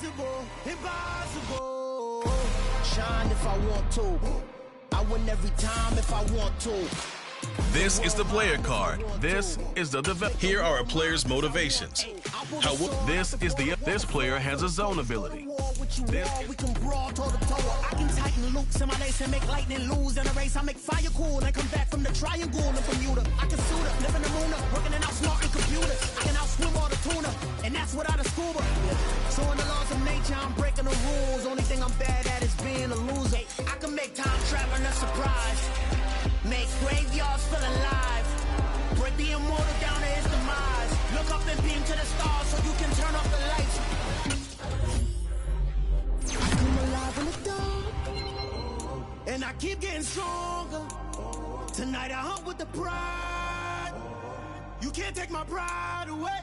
Impossible, impossible. Shine if I want to. I win every time if I want to. This is the player card. This is the develop. Here are a player's motivations. This player has a zone ability. We can brawl toe to toe. I can tighten loops in my lace and make lightning lose in a race. I make fire cool and come back from the triangle in Bermuda. I can suit up, live in the moon up, working and outsmarting computers. I can outswim all the tuna, and that's without a scuba. So in the laws of nature, I'm breaking the rules. Only thing I'm bad at is being a loser. I can make time traveling a surprise. Make graveyards feel alive. Break the immortal down to his demise. Look up and beam to the stars so you can turn off the lights. I come alive in the dark, and I keep getting stronger. Tonight I hunt with the pride. You can't take my pride away.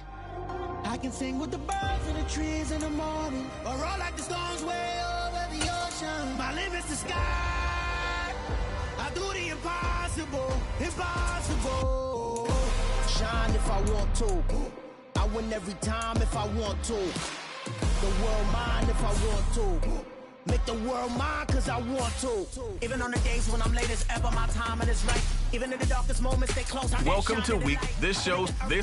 I can sing with the birds and the trees in the morning, or roll like the storms way over the ocean. My limit's the sky. I do the impossible, impossible. Shine if I want to. I win every time if I want to. The world mine if I want to. Make the world mine cause I want to. Even on the days when I'm late as ever, my timing is right. Even in the darkest moments, stay close. Welcome to week. This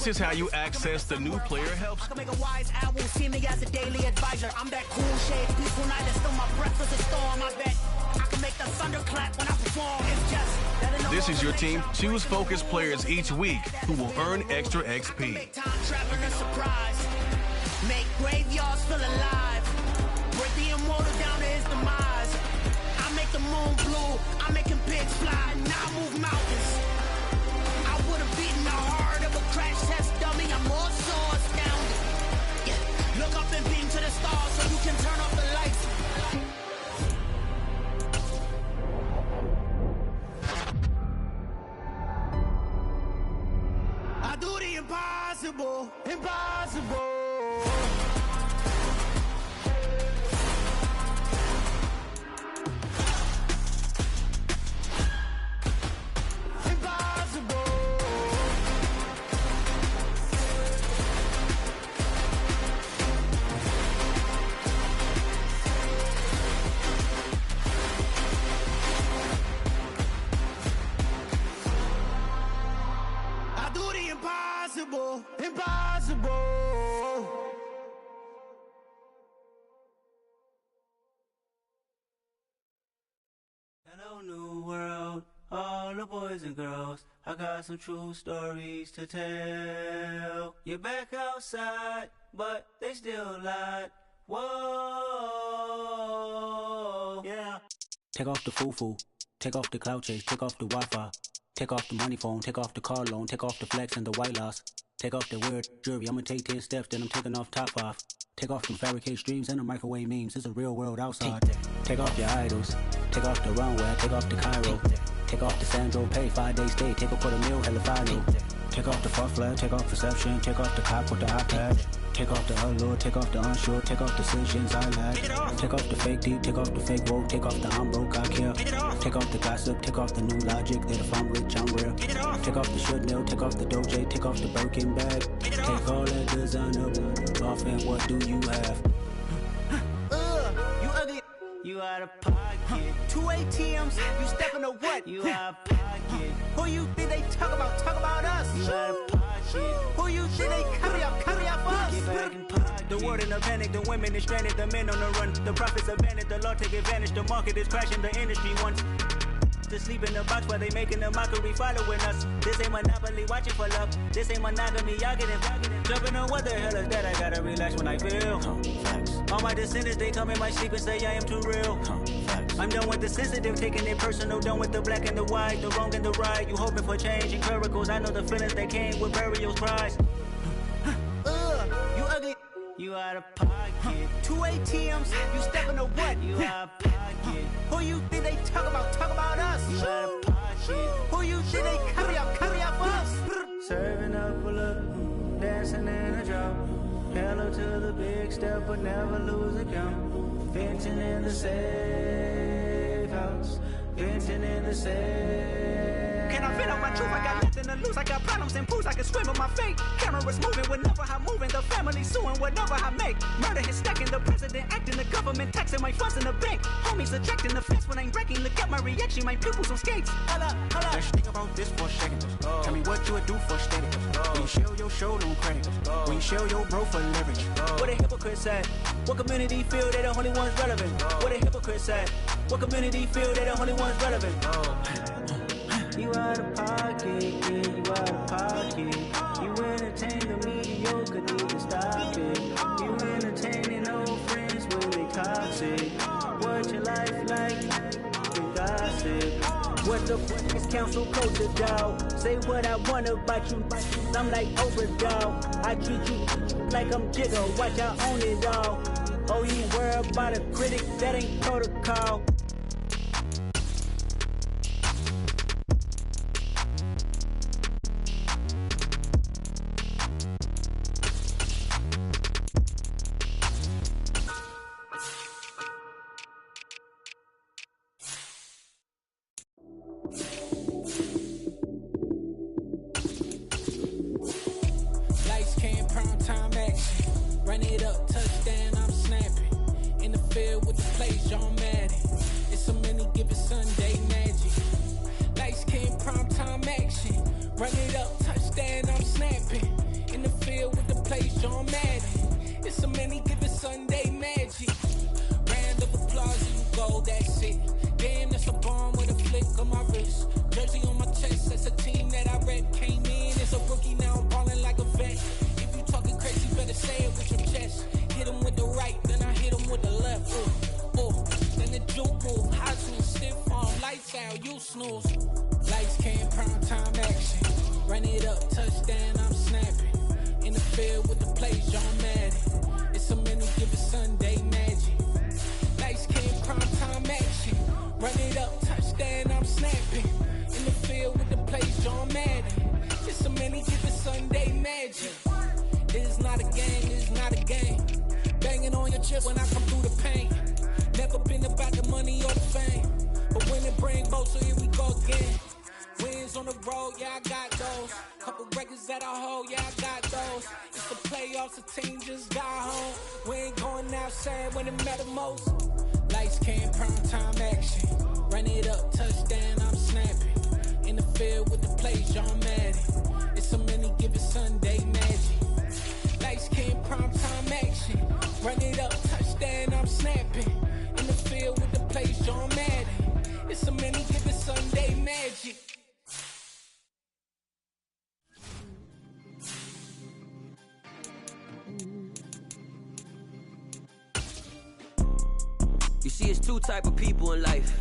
is how you access the new player helps. I can make a wise owl see me as a daily advisor. I'm that cool shade, peaceful night, and still my breath is a storm. I bet I can make the thunder clap when I perform. It's just that This is your team. Choose focused players each week who will earn extra XP. Make time traveling a surprise. Make graveyards feel alive. Break the immortal down to his demise. I make the moon blue. I'm making pigs fly. Now I move mountains. I would have beaten the heart of a crash test dummy. I'm more so astounded. Yeah. Look up and beam to the stars so you can turn off the lights. I do the impossible, impossible. Impossible, impossible. Hello, new world, all the boys and girls. I got some true stories to tell. You're back outside, but they still lied. Whoa, yeah. Take off the foo-foo, take off the cloud chase, take off the Wi-Fi. Take off the money phone, take off the car loan, take off the flex and the white loss. Take off the weird jewelry, I'ma take 10 steps, then I'm taking off top off. Take off them fabricate streams and the microwave memes, it's a real world outside. Take off your idols, take off the runway, take off the Cairo. Take off the Sandro Pay, 5-day stay, take a quarter meal, hella final. Take off the fuck flag, take off perception, take off the cop with the iPad. Take off the allure, take off the unsure, take off decisions I lack. Take off the fake deep, take off the fake woke, take off the I'm broke, I care. Take off the gossip, take off the new logic that if I'm rich, I'm real. Take off the should know, take off the doje, take off the Birkin bag. Take all that designer off and what do you have? You ugly. You out of pocket. 2 ATMs, you stepping to what? You out of pocket. Who you think they talk about? Talk about us. You out of pocket. Who you think they carry up for Get us? back in pocket. The world in a panic, the women is stranded, the men on the run. The profits abandoned, the law take advantage. The market is crashing, the industry wants to sleep in the box while they making a mockery following us. This ain't monopoly, watching for love. This ain't monogamy, y'all getting jumping on what the hell is that? I gotta relax when I feel. All my descendants, they come in my sleep and say I am too real. I'm done with the sensitive, taking it personal. Done with the black and the white, the wrong and the right. You hoping for change and miracles. I know the feelings that came with burials, cries. You ugly. You out of pocket. 2 ATMs, you stepping to what? You out of pocket. Who you think they talk about? Talk about us. You out of pocket. Who you think they carry up for us? Serving up a look, dancing in a drop. Hello to the big step, but never lose a count. Venting in the safe house, venting in the safe can I vent on my truth? I got nothing to lose. I got problems and booze. I can swim with my fate. Cameras moving whenever I'm moving. The family suing whatever I make. Murder is stacking. The president acting. The government taxing my funds in the bank. Homies ejecting the fence when I'm breaking. Look at my reaction. My pupils on skates. Hold up, hold up. Let's think about this for a second. Tell me what you would do for steady. When you show your show, don't credit. When you show your bro for leverage. What a hypocrite said. What community feel they the only ones relevant? What a hypocrite said. What community feel they the only ones relevant? You out of pocket, yeah, you out of pocket. You entertain the mediocre, need to stop it. You entertaining old friends when they toxic. What your life like? You gossip. What the fuck is council culture, dog? Say what I want about you. I'm like Oprah, dog. I treat you like I'm Jigga. Watch I own it all. Oh, you worry about a critic? That ain't protocol. Lights came, prime time action. Run it up, touchdown, I'm snapping. In the field with the plays, John Madden. It's a many given Sunday magic. Lights came, prime time action. Run it up, touchdown, I'm snapping. In the field with the plays, John Madden. It's a many given Sunday magic. Round of applause, you go, that's it. Damn, that's a bomb with a flick on my wrist. Jersey on my chest, that's a team that I rep. Came in as a rookie, now I'm ballin' like a vet. If you talking crazy, better say it with your chest. Hit him with the right, then I hit him with the left. Then the juke move, high swing, stiff arm, lights out, you snooze. Lights came, prime time action. Run it up, touchdown, I'm snapping. In the field with the plays, John Madden. It's a many given Sunday magic. Lights came, prime time action. Run it up, touchdown, I'm snapping. In the field with the plays, John Madden. It's a many given Sunday magic. It's not a game, it's not a game. Banging on your chip when I come through the pain. Never been about the money or the fame. But when it bring both, so here we go again. Wins on the road, yeah, I got those. Couple records that I hold, yeah, I got those. It's the playoffs, the team just got home. We ain't going outside when it matter most. Lights came, prime time action. Run it up, touchdown, I'm snapping. In the field with the plays, John Madden. It's a many given Sunday magic. Lights came, prime time action. Run it up, touchdown, I'm snapping. In the field with the plays, John Madden. It's a many given Sunday magic. You see, it's two type of people in life.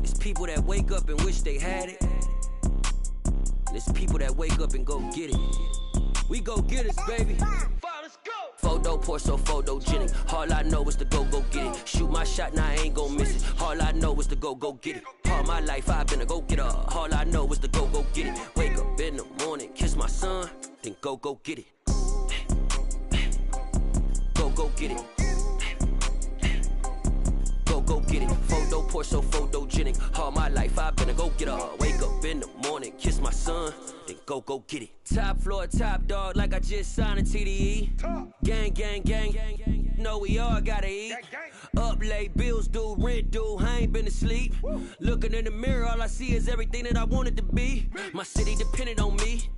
It's people that wake up and wish they had it. And it's people that wake up and go get it. We go get it, baby. Photo poor, so photogenic. All I know is to go get it. Shoot my shot, now I ain't gon' miss it. All I know is to go get it. All my life I've been a go-getter. All I know is to go get it. Wake up in the morning, kiss my son, then go get it. Go get it. Go get it. Photo poor, so photogenic. All my life I've been a go-getter. Wake up in the morning, kiss my son, then go get it. Top floor, top dog, like I just signed a TDE. Gang, gang, gang. Know we all gotta eat. Up late, bills due, rent due, I ain't been asleep. Looking in the mirror, all I see is everything that I wanted to be. My city depended on me,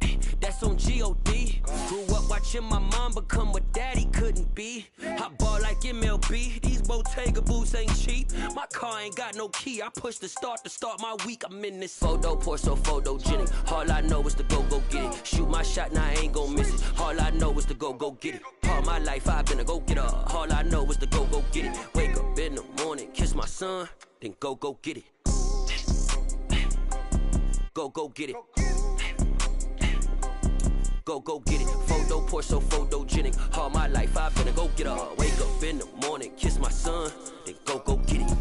that's on G.O.D. Grew up watching my mom become what daddy couldn't be. I ball like MLB, these Bottega boots ain't cheap. My car ain't got no key, I push the start to start my week. I'm in this photo poor, so photogenic. All I know is to go get it. Shoot my shot, now I ain't gon' miss it. All I know is to go get it. All my life I've been a go-getter. All I know is to go get it. Wake up in the morning, kiss my son, then go get it. Go get it. Go get it. Photo poor, so photogenic. All my life I've been a go-getter. Wake up in the morning, kiss my son, then go get it.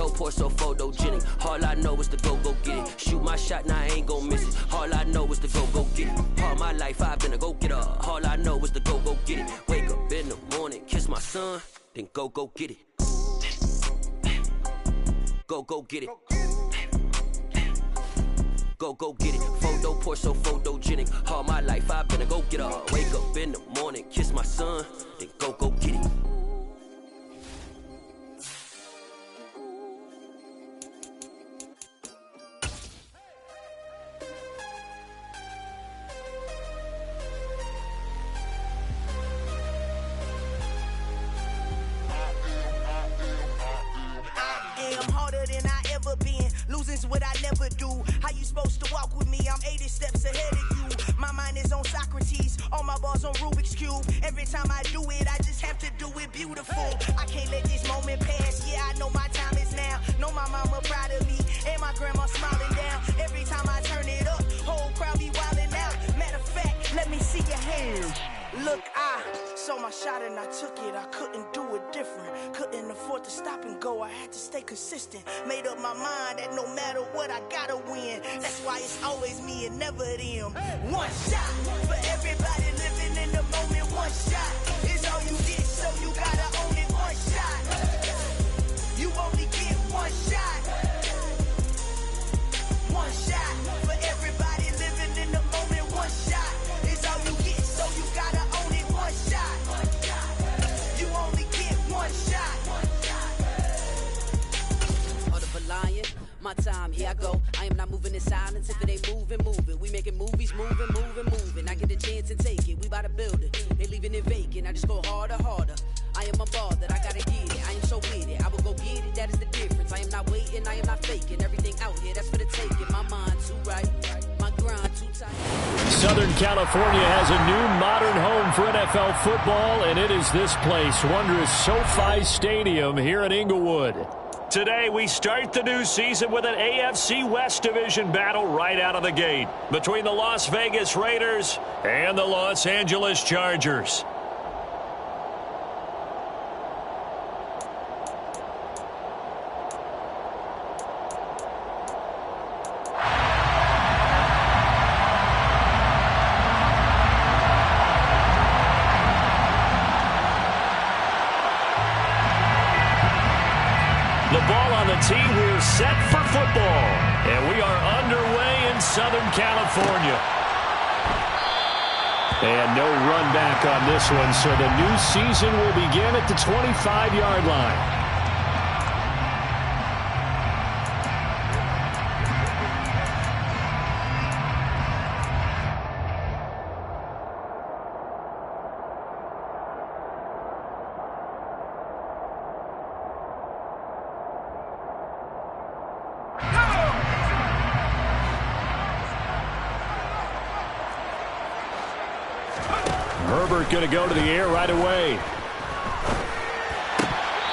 Photo, pour so photogenic. All I know is to go get it. Shoot my shot, now I ain't gon' miss it. All I know is to go get it. All my life I've been a go-getter. All I know is to go get it. Wake up in the morning, kiss my son, then go get it. Go get it. Go get it. Photo, pour so photogenic. All my life I've been a go-getter. Wake up in the morning, kiss my son, then go get it. Losing's what I never do. How you supposed to walk with me? I'm 80 steps ahead of you. My mind is on Socrates, all my balls on Rubik's Cube. Every time I do it, I just have to do it beautiful. I can't let this moment pass. Yeah, I know my time is now. Know my mama proud of me, and my grandma smiling down. Every time I turn it up, whole crowd be wilding out. Matter of fact, let me see your hands. Look, I saw my shot and I took it. I couldn't do it different. Couldn't afford to stop and go. I had to stay consistent. Made up my mind that no matter what, I gotta win. That's why it's always me and never them. One shot for everybody living in the moment. One shot is all you get, so you gotta own it. One shot. You only get one shot. One shot for everybody living in the moment. One shot is all you get, so you gotta own it. One shot. You only get one shot. Of a lion, my time, here I go. I am not moving in silence. If it ain't moving. We making movies, moving. I get a chance and take it. We bout to build it. They leaving it vacant. I just go harder. I am a ball that I gotta get it. I am so with it. I will go get it. That is the difference. I am not waiting. I am not faking. Everything out here, that's for the taking. My mind too right. My grind too tight. Southern California has a new modern home for NFL football, and it is this place, wondrous SoFi Stadium here in Inglewood. Today, we start the new season with an AFC West Division battle right out of the gate between the Las Vegas Raiders and the Los Angeles Chargers. The ball on the tee, we're set for football. And we are underway in Southern California. And no run back on this one, so the new season will begin at the 25-yard line. Herbert going to go to the air right away.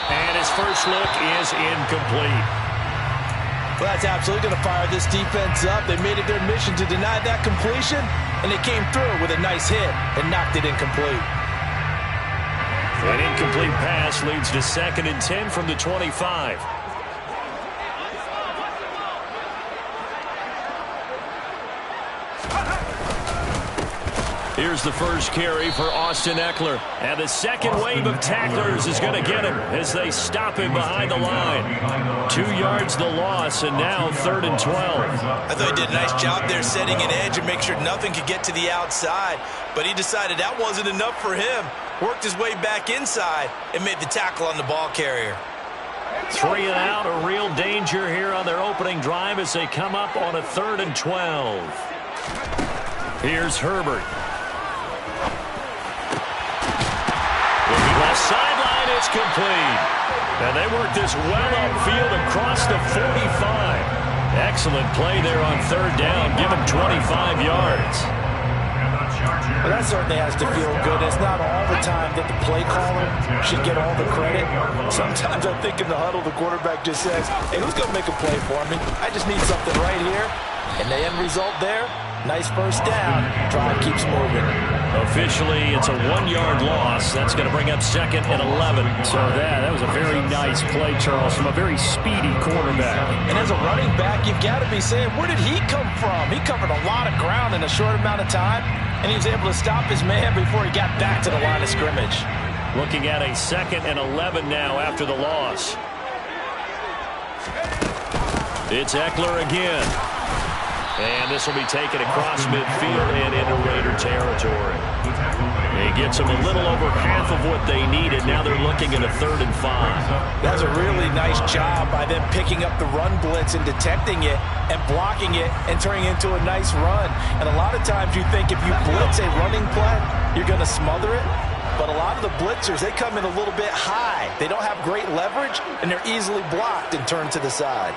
And his first look is incomplete. Well, that's absolutely going to fire this defense up. They made it their mission to deny that completion, and they came through with a nice hit and knocked it incomplete. An incomplete pass leads to 2nd and 10 from the 25. Here's the first carry for Austin Eckler. And the second wave of tacklers is going to get him as they stop him behind the line. 2 yards the loss, and now 3rd and 12. I thought he did a nice job there setting an edge and make sure nothing could get to the outside. But he decided that wasn't enough for him. Worked his way back inside and made the tackle on the ball carrier. 3 and out, a real danger here on their opening drive as they come up on a 3rd and 12. Here's Herbert. Left sideline, it's complete. And they work this well upfield across the 45. Excellent play there on 3rd down. Give him 25 yards. Well, that certainly has to feel good. It's not all the time that the play caller should get all the credit. Sometimes I think in the huddle, the quarterback just says, hey, who's going to make a play for me? I just need something right here. And the end result there, nice first down. Drive keeps moving. Officially, it's a 1-yard loss. That's going to bring up second and 11. So that was a very nice play, Charles, from a very speedy quarterback. And as a running back, you've got to be saying, where did he come from? He covered a lot of ground in a short amount of time, and he was able to stop his man before he got back to the line of scrimmage. Looking at a second and 11 now after the loss. It's Eckler again. And this will be taken across midfield and into Raider territory. He gets them a little over half of what they needed. Now they're looking at a 3rd and 5. That was a really nice job by them picking up the run blitz and detecting it and blocking it and turning it into a nice run. And a lot of times you think if you blitz a running play, you're going to smother it. But a lot of the blitzers, they come in a little bit high. They don't have great leverage, and they're easily blocked and turned to the side.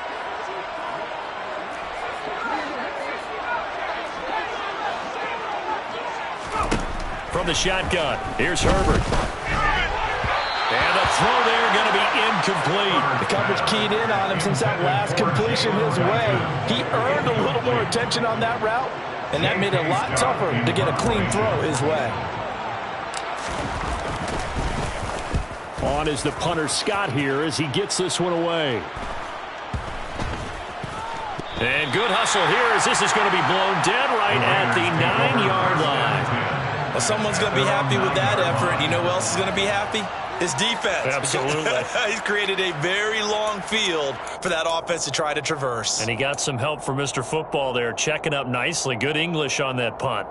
From the shotgun, here's Herbert. And a throw there going to be incomplete. The coverage keyed in on him since that last completion his way. He earned a little more attention on that route, and that made it a lot tougher to get a clean throw his way. On is the punter Scott here as he gets this one away. And good hustle here as this is going to be blown dead right at the 9-yard line. Well, someone's going to be happy with that effort. You know who else is going to be happy? His defense. Absolutely. He's created a very long field for that offense to try to traverse. And he got some help from Mr. Football there, checking up nicely. Good English on that punt.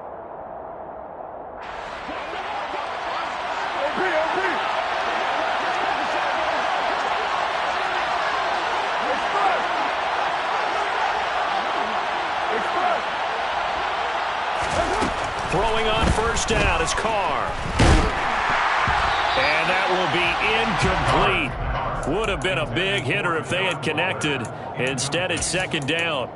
Throwing on first down is Carr. And that will be incomplete. Would have been a big hitter if they had connected. Instead, it's second down.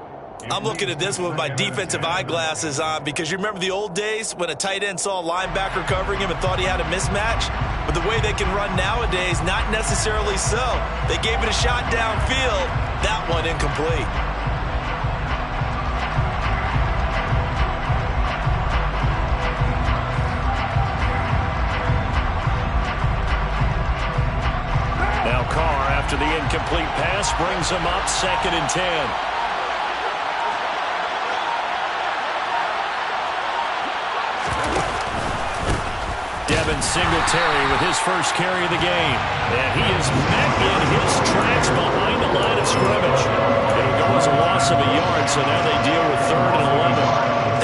I'm looking at this with my defensive eyeglasses on because you remember the old days when a tight end saw a linebacker covering him and thought he had a mismatch? But the way they can run nowadays, not necessarily so. They gave it a shot downfield. That one incomplete. After the incomplete pass, brings him up second and 10. Devin Singletary with his first carry of the game. And he is met in his tracks behind the line of scrimmage. It'll go as a loss of a yard, so now they deal with 3rd and 11.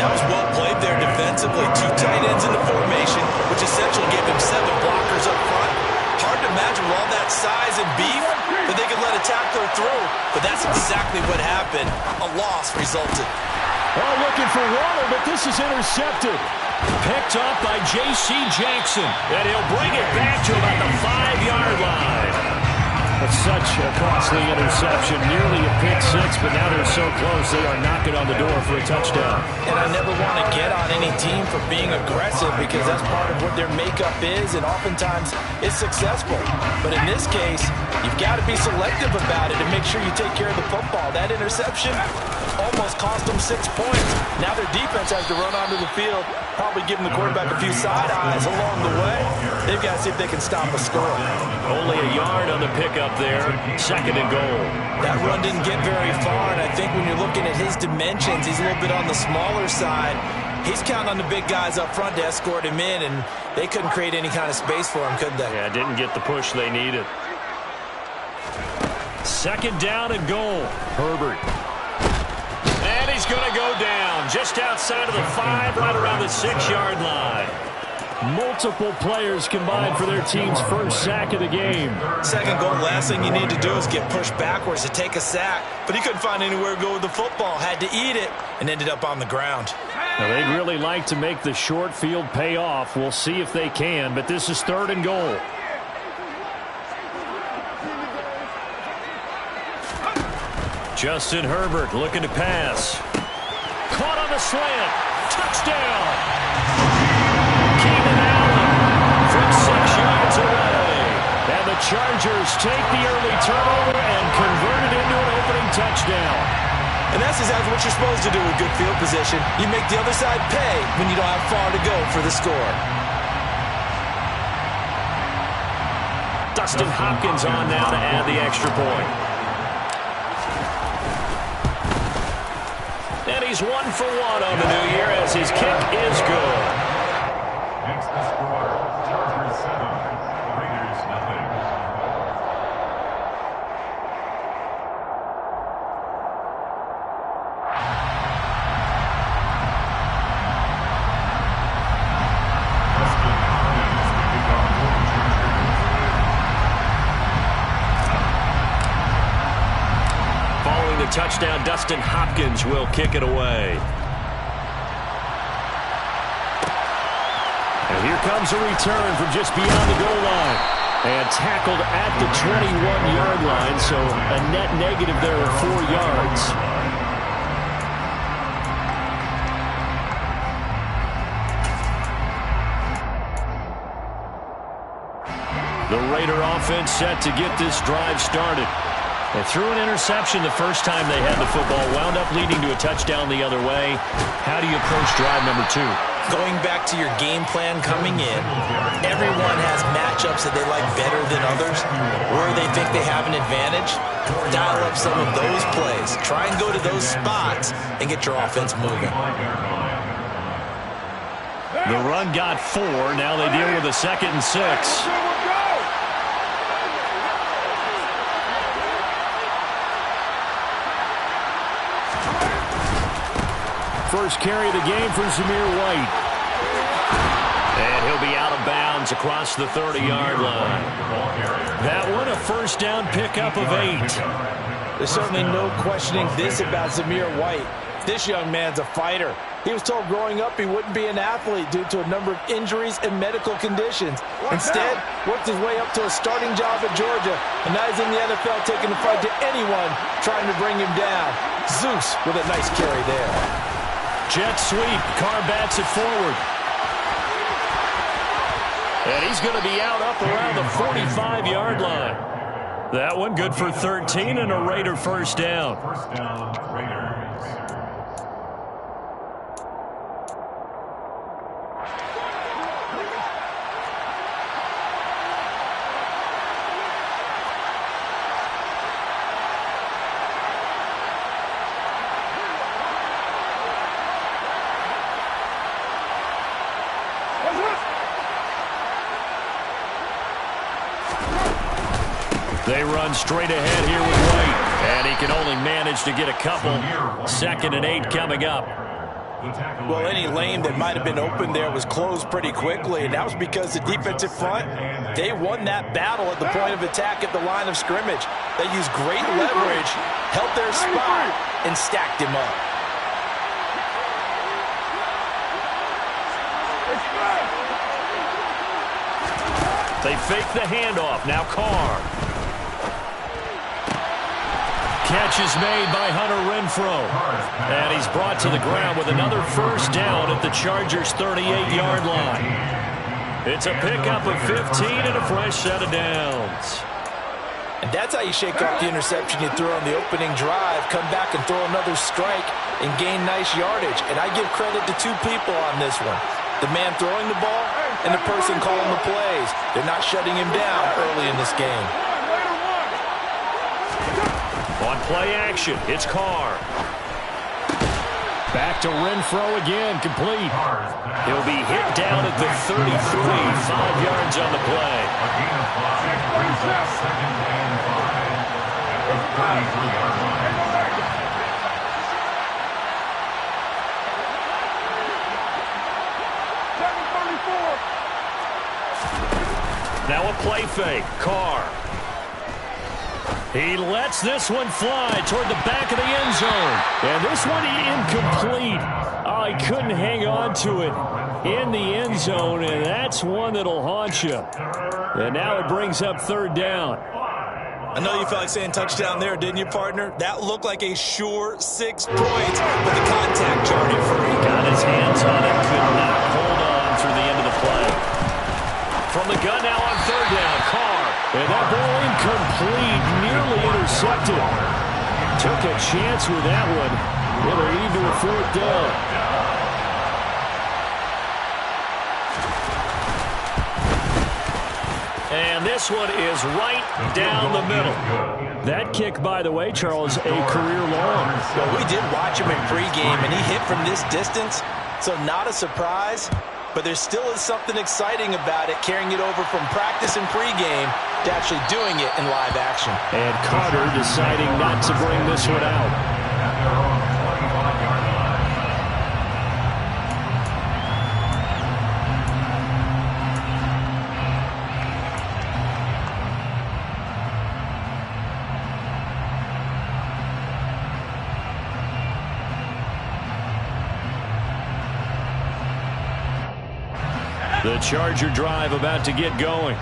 That was well played there defensively. 2 tight ends in the formation, which essentially gave them 7 blockers up front. Hard to imagine with all that size and beef that they could let a tackler through. But that's exactly what happened. A loss resulted. Oh, looking for Waller, but this is intercepted. Picked up by J.C. Jackson. And he'll bring it back to about the 5-yard line. That's such a costly interception. Nearly a pick six, but now they're so close they are knocking on the door for a touchdown. And I never want to get on any team for being aggressive because that's part of what their makeup is, and oftentimes it's successful. But in this case, you've got to be selective about it and make sure you take care of the football. That interception almost cost them 6 points. Now their defense has to run onto the field, probably giving the quarterback a few side eyes along the way. They've got to see if they can stop a score. Only a yard on the pickup there, second and goal. That run didn't get very far, and I think when you're looking at his dimensions, he's a little bit on the smaller side. He's counting on the big guys up front to escort him in, and they couldn't create any kind of space for him, could they? Yeah, didn't get the push they needed. Second down and goal. Herbert. And he's going to go down just outside of the 5, right around the 6-yard line. Multiple players combined for their team's first sack of the game. Second goal, last thing you need to do is get pushed backwards to take a sack. But he couldn't find anywhere to go with the football. Had to eat it and ended up on the ground. Now, they'd really like to make the short field pay off. We'll see if they can, but this is 3rd and goal. Justin Herbert looking to pass. Caught on the slant. Touchdown. From 6 yards away. And the Chargers take the early turnover and convert it into an opening touchdown. And that's exactly what you're supposed to do with good field position. You make the other side pay when you don't have far to go for the score. Dustin Hopkins on now to add the extra point. And he's 1 for 1 on the new year as his kick is good. Next the score, Chargers 7, Raiders nothing. Touchdown, Dustin Hopkins will kick it away. And here comes a return from just beyond the goal line. And tackled at the 21-yard line, so a net negative there of 4 yards. The Raider offense set to get this drive started. They threw an interception the first time they had the football, wound up leading to a touchdown the other way. How do you approach drive number 2? Going back to your game plan coming in, everyone has matchups that they like better than others, where they think they have an advantage. Dial up some of those plays. Try and go to those spots and get your offense moving. The run got 4. Now they deal with a 2nd and 6. First carry of the game for Zamir White. And he'll be out of bounds across the 30-yard line. That one a first down pickup of 8. There's certainly no questioning this about Zamir White. This young man's a fighter. He was told growing up he wouldn't be an athlete due to a number of injuries and medical conditions. Instead, worked his way up to a starting job at Georgia, and now he's in the NFL taking the fight to anyone trying to bring him down. Zeus with a nice carry there. Jet sweep. Carr bats it forward. And he's going to be out up around the 45-yard line. That one good for 13 and a Raider first down. First down, Raiders. They run straight ahead here with White. And he can only manage to get a couple. 2nd and 8 coming up. Well, any lane that might have been open there was closed pretty quickly, and that was because the defensive front, they won that battle at the point of attack at the line of scrimmage. They used great leverage, held their spot, and stacked him up. They fake the handoff. Now Carr. Catch is made by Hunter Renfrow. And he's brought to the ground with another first down at the Chargers' 38-yard line. It's a pickup of 15 and a fresh set of downs. And that's how you shake off the interception you threw on the opening drive, come back and throw another strike and gain nice yardage. And I give credit to 2 people on this one. The man throwing the ball and the person calling the plays. They're not shutting him down early in this game. On play action, it's Carr. Back to Renfrow again, complete. He'll be hit down at the 33, 5 yards on the play. A gain of 5 brings up 2nd and 5 at the 33-yard line. Now a play fake. Carr. He lets this one fly toward the back of the end zone. And this one incomplete. Oh, he couldn't hang on to it in the end zone, and that's one that'll haunt you. And now it brings up 3rd down. I know you felt like saying touchdown there, didn't you, partner? That looked like a sure 6 points with the contact charting free. Got his hands on it, could not hold on through the end of the play. From the gun now on 3rd down, Carr. And that ball incomplete, nearly intercepted. Took a chance with that one. Well, they lead to a 4th down. And this one is right down the middle. That kick, by the way, Charles, a career long. Well, we did watch him in pregame, and he hit from this distance, so not a surprise. But there still is something exciting about it, carrying it over from practice and pregame to actually doing it in live action. And Carter deciding not to bring this one out. The Charger drive about to get going.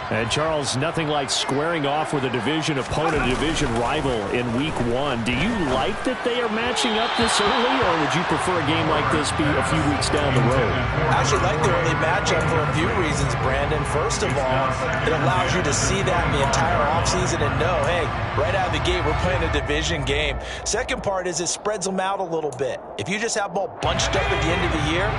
And, Charles, nothing like squaring off with a division opponent, a division rival in Week 1. Do you like that they are matching up this early, or would you prefer a game like this be a few weeks down the road? I actually like the early matchup for a few reasons, Brandon. First of all, it allows you to see that in the entire offseason and know, hey, right out of the gate, we're playing a division game. Second part is it spreads them out a little bit. If you just have them all bunched up at the end of the year,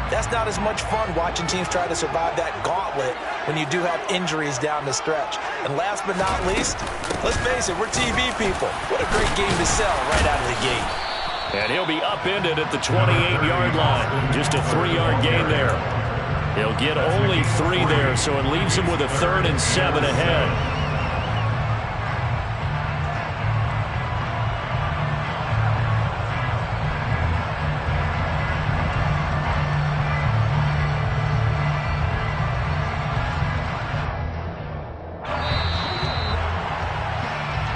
that's not as much fun watching teams try to survive that gauntlet when you do have injuries down the stretch. And last but not least, let's face it, we're TV people. What a great game to sell right out of the gate. And he'll be upended at the 28-yard line. Just a 3-yard gain there. He'll get only 3 there, so it leaves him with a 3rd and 7 ahead.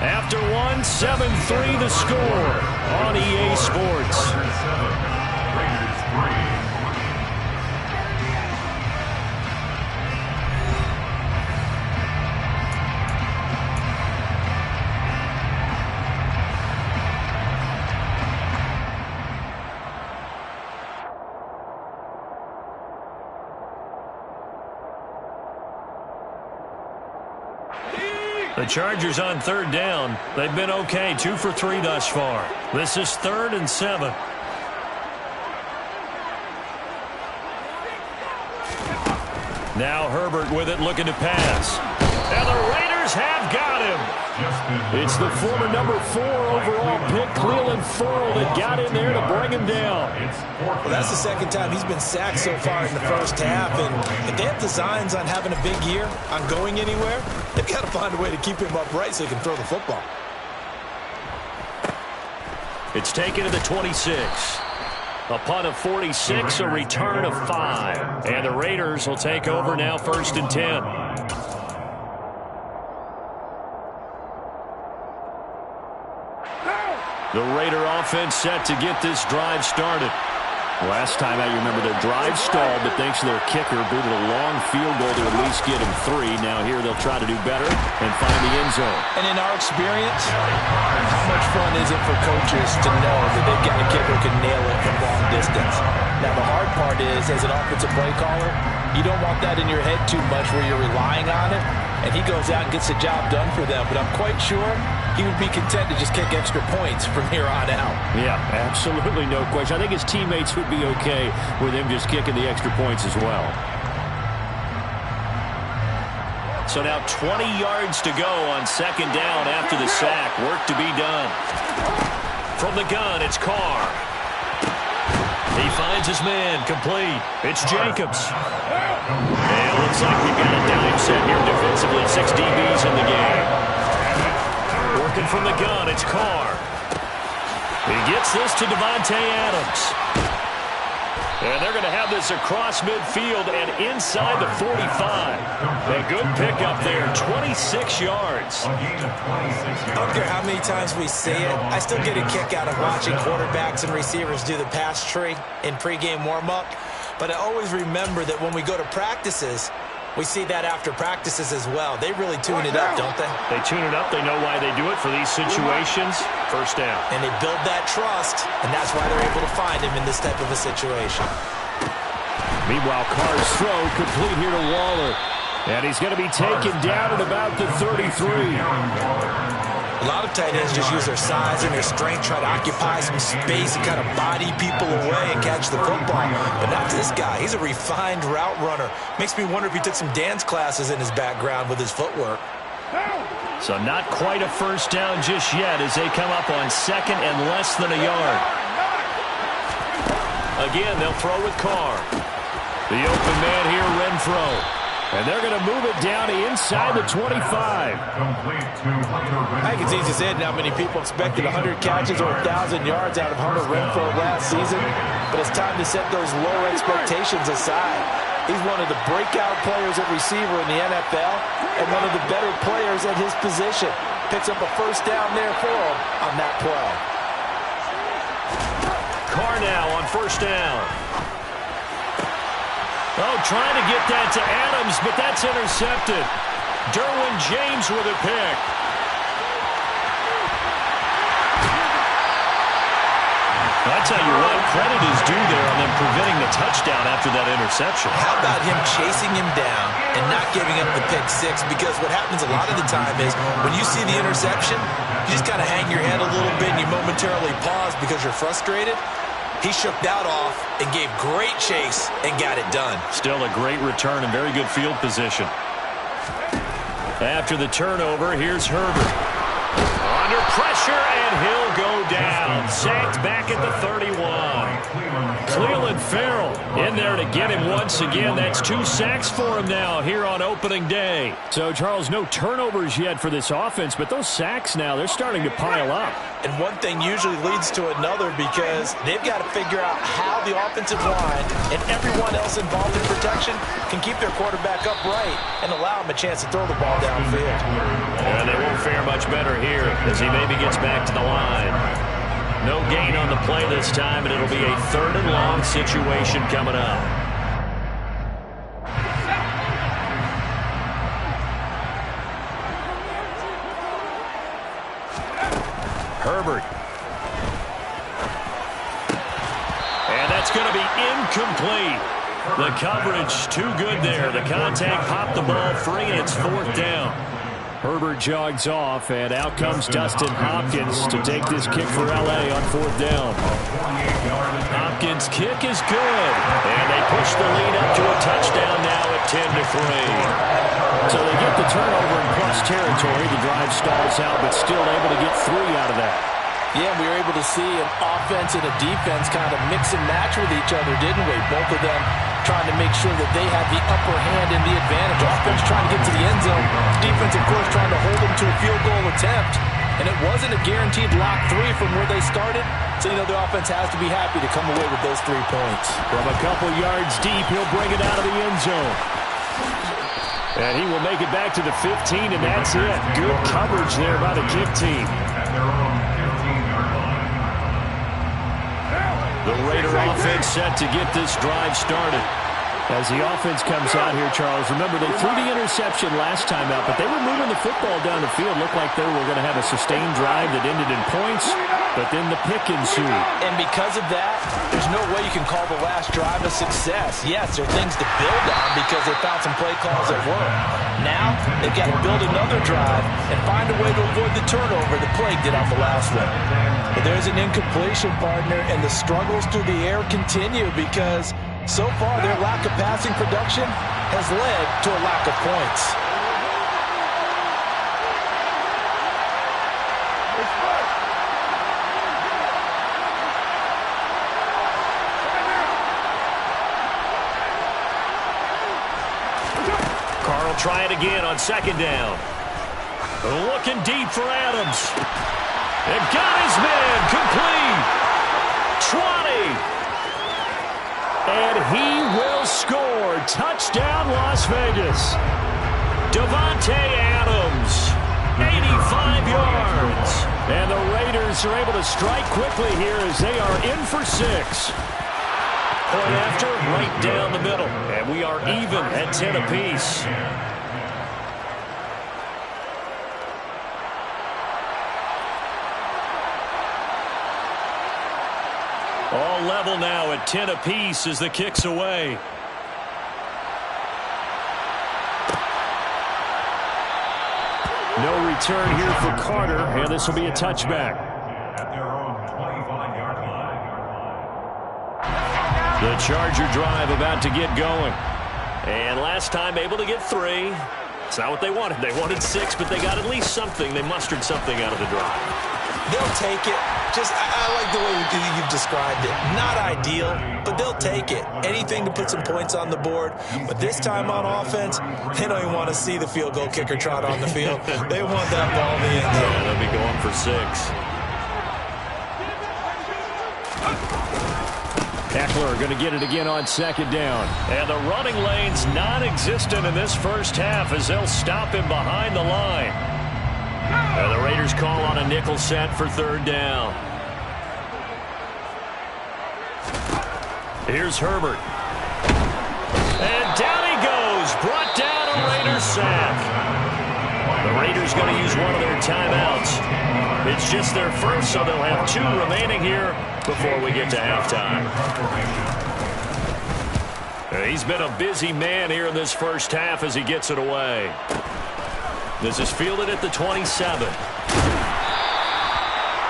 After 7-3 the score on EA Sports. The Chargers on 3rd down. They've been okay, 2 for 3 thus far. This is 3rd and 7. Now Herbert with it, looking to pass. And the Raiders have got him. It's the former number 4 overall pick, Cleveland Ferrell, that got in there to bring him down. Well, that's the second time he's been sacked so far in the first half. And if they have designs on having a big year, on going anywhere, they've got to find a way to keep him upright so he can throw the football. It's taken to the 26. A punt of 46, a return of 5. And the Raiders will take over now, 1st and 10. The Raider offense set to get this drive started. Last time out, you remember their drive stalled, but thanks to their kicker, booted a long field goal to at least get him 3. Now here they'll try to do better and find the end zone. And in our experience, how much fun is it for coaches to know that they've got a kicker who can nail it from long distance? Now the hard part is, as an offensive play caller, you don't want that in your head too much where you're relying on it, and he goes out and gets the job done for them. But I'm quite sure he would be content to just kick extra points from here on out. Yeah, absolutely no question. I think his teammates would be okay with him just kicking the extra points as well. So now 20 yards to go on 2nd down after the sack. Work to be done. From the gun, it's Carr. He finds his man, complete. It's Jacobs. And it looks like we've got a dime set here defensively. 6 DBs in the game. Working from the gun, it's Carr. He gets this to Devontae Adams. And they're going to have this across midfield and inside the 45. A good pickup there, 26 yards. I don't care how many times we say it, I still get a kick out of watching quarterbacks and receivers do the pass tree in pregame warm-up. But I always remember that when we go to practices, we see that after practices as well. They really tune it up, don't they? They tune it up. They know why they do it for these situations. 1st down. And they build that trust, and that's why they're able to find him in this type of a situation. Meanwhile, Carr's throw complete here to Waller. And he's going to be taken down at about the 33. A lot of tight ends just use their size and their strength, try to occupy some space and kind of body people away and catch the football. But not this guy. He's a refined route runner. Makes me wonder if he took some dance classes in his background with his footwork. So not quite a first down just yet as they come up on second and less than a yard. Again, they'll throw with Carr. The open man here, Renfro. And they're going to move it down to inside the 25. I think it's easy to say how many people expected 100 catches or 1,000 yards out of Hunter Renfro last season. But it's time to set those lower expectations aside. He's one of the breakout players at receiver in the NFL and one of the better players at his position. Picks up a first down there for him on that play. Carr now on first down. Oh, trying to get that to Adams, but that's intercepted. Derwin James with a pick. I tell you what, credit is due there on them preventing the touchdown after that interception. How about him chasing him down and not giving up the pick six? Because what happens a lot of the time is when you see the interception, you just kind of hang your head a little bit and you momentarily pause because you're frustrated. He shook that off and gave great chase and got it done. Still a great return and very good field position. After the turnover, here's Herbert. Under pressure, and he'll go down. Sacked back at the 31. Cleveland Farrell in there to get him once again. That's 2 sacks for him now here on opening day. So, Charles, no turnovers yet for this offense, but those sacks now, they're starting to pile up. And one thing usually leads to another because they've got to figure out how the offensive line and everyone else involved in protection can keep their quarterback upright and allow him a chance to throw the ball downfield. And they won't fare much better here as he maybe gets back to the line. No gain on the play this time, and it'll be a 3rd and long situation coming up. Herbert. And that's going to be incomplete. The coverage too good there. The contact popped the ball free, and it's 4th down. Herbert jogs off, and out comes Dustin Hopkins to take this kick for L.A. on 4th down. Hopkins' kick is good, and they push the lead up to a touchdown now at 10-3. So they get the turnover in plus territory. The drive stalls out, but still able to get 3 out of that. Yeah, we were able to see an offense and a defense kind of mix and match with each other, didn't we? Both of them trying to make sure that they had the upper hand and the advantage. Offense trying to get to the end zone. Defense, of course, trying to hold them to a field goal attempt. And it wasn't a guaranteed lock 3 from where they started. So, you know, the offense has to be happy to come away with those 3 points. From a couple yards deep, he'll bring it out of the end zone. And he will make it back to the 15, and that's it. Good coverage there by the kick team. The Raider offense set to get this drive started. As the offense comes out here, Charles, remember they threw the interception last time out, but they were moving the football down the field. Looked like they were going to have a sustained drive that ended in points, but then the pick ensued. And because of that, there's no way you can call the last drive a success. Yes, there are things to build on because they found some play calls that work. Now, they've got to build another drive and find a way to avoid the turnover the plague did on the last one. But there's an incompletion, partner, and the struggles through the air continue because so far their lack of passing production has led to a lack of points. Carr will try it again on 2nd down. Looking deep for Adams. And got his man complete. 20. And he will score. Touchdown, Las Vegas. Davante Adams, 85 yards. And the Raiders are able to strike quickly here as they are in for 6. Point after, right down the middle. And we are even at 10 apiece. All level now at 10 apiece as the kick's away. No return here for Carter, and this will be a touchback. At their own 25-yard line. The Charger drive about to get going. And last time able to get 3. It's not what they wanted. They wanted 6, but they got at least something. They mustered something out of the drive. They'll take it. I like the way you've described it. Not ideal, but they'll take it. Anything to put some points on the board. But this time on offense, they don't even want to see the field goal kicker trot on the field. They want that ball in the end zone. Yeah, they'll be going for 6. Eckler going to get it again on 2nd down. And the running lane's non-existent in this first half as they'll stop him behind the line. And the Raiders call on a nickel set for 3rd down. Here's Herbert. And down he goes. Brought down a Raiders sack. The Raiders going to use one of their timeouts. It's just their first, so they'll have 2 remaining here before we get to halftime. He's been a busy man here in this first half as he gets it away. This is fielded at the 27.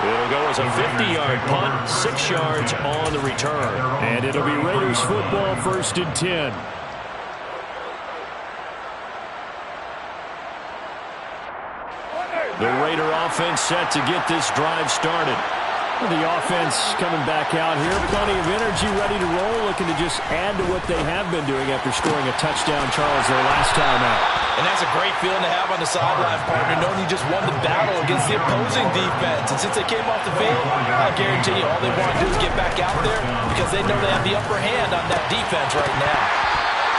It'll go as a 50-yard punt, 6 yards on the return. And it'll be Raiders football, 1st and 10. The Raider offense set to get this drive started. The offense coming back out here. Plenty of energy, ready to roll, looking to just add to what they have been doing after scoring a touchdown, Charles, their last time out. And that's a great feeling to have on the sideline, partner, knowing you just won the battle against the opposing defense. And since they came off the field, I guarantee you all they want to do is get back out there because they know they have the upper hand on that defense right now.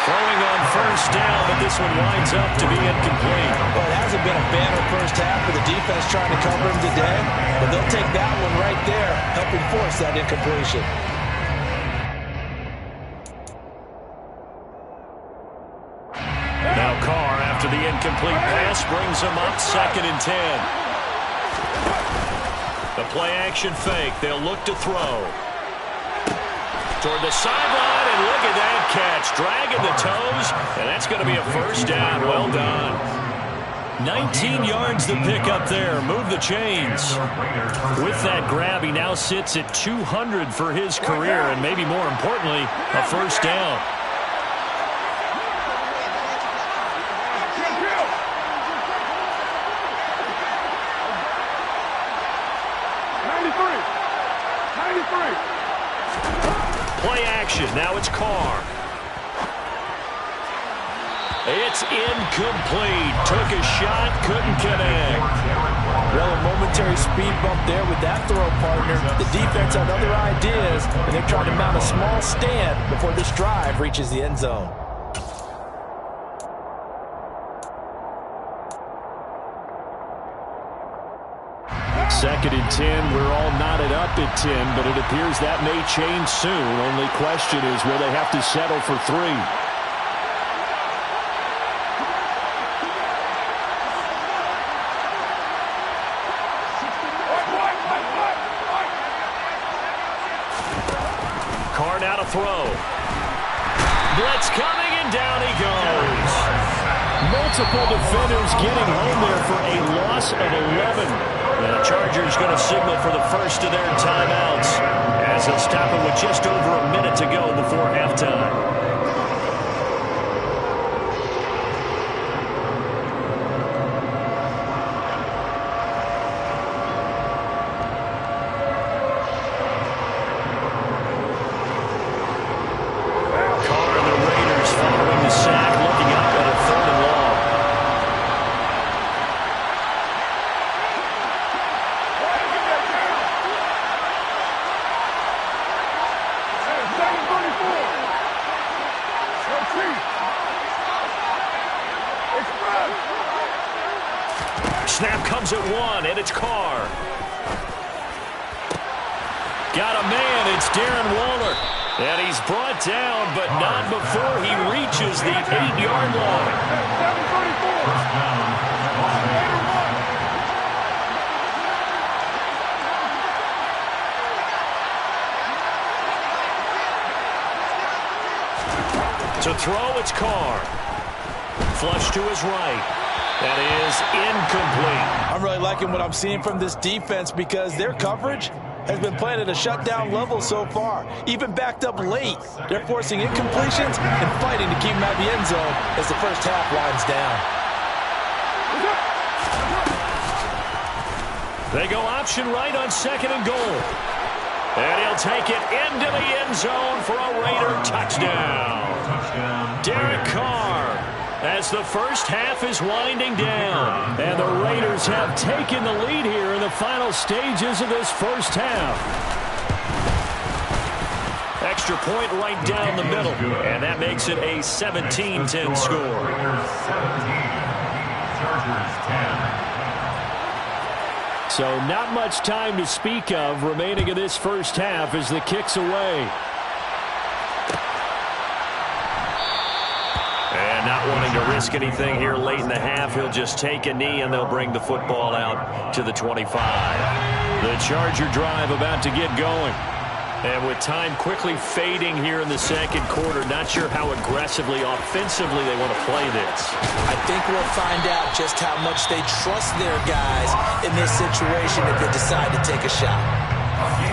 Throwing on 1st down, but this one winds up to be incomplete. Well, it hasn't been a banner first half for the defense trying to cover him today, but they'll take that one right there, helping force that incompletion. Now Carr, after the incomplete pass, brings him up 2nd and 10. The play-action fake. They'll look to throw. Toward the sideline, and look at that catch. Dragging the toes, and that's going to be a 1st down. Well done. 19 yards to pick up there. Move the chains. With that grab, he now sits at 200 for his career, and maybe more importantly, a 1st down. Play action. Now it's Carr. It's incomplete. Took a shot, couldn't connect. Well, a momentary speed bump there with that throw, partner. The defense had other ideas, and they're trying to mount a small stand before this drive reaches the end zone. Second and 10. We're all knotted up at 10, but it appears that may change soon. Only question is, will they have to settle for 3? Carr now to throw. Blitz coming, and down he goes. Multiple defenders getting home there for a loss of 11. And the Chargers going to signal for the first of their timeouts as they'll stop it with just over a minute to go before halftime. Snap comes at 1, and it's Carr. Got a man, it's Darren Waller. And he's brought down, but not before he reaches the 8-yard line. To throw, it's Carr. Flush to his right. That is incomplete. I'm really liking what I'm seeing from this defense because their coverage has been playing at a shutdown level so far. Even backed up late, they're forcing incompletions and fighting to keep them out of the end zone as the first half winds down. They go option right on 2nd and goal. And he'll take it into the end zone for a Raider touchdown. Derek Carr, as the first half is winding down. And the Raiders have taken the lead here in the final stages of this first half. Extra point right down the middle. And that makes it a 17-10 score. Raiders 17, Chargers 10. So not much time to speak of remaining in this first half as the kick's away. And not wanting to risk anything here late in the half, he'll just take a knee and they'll bring the football out to the 25. The Charger drive about to get going. And with time quickly fading here in the second quarter, not sure how aggressively, offensively they want to play this. I think we'll find out just how much they trust their guys in this situation if they decide to take a shot.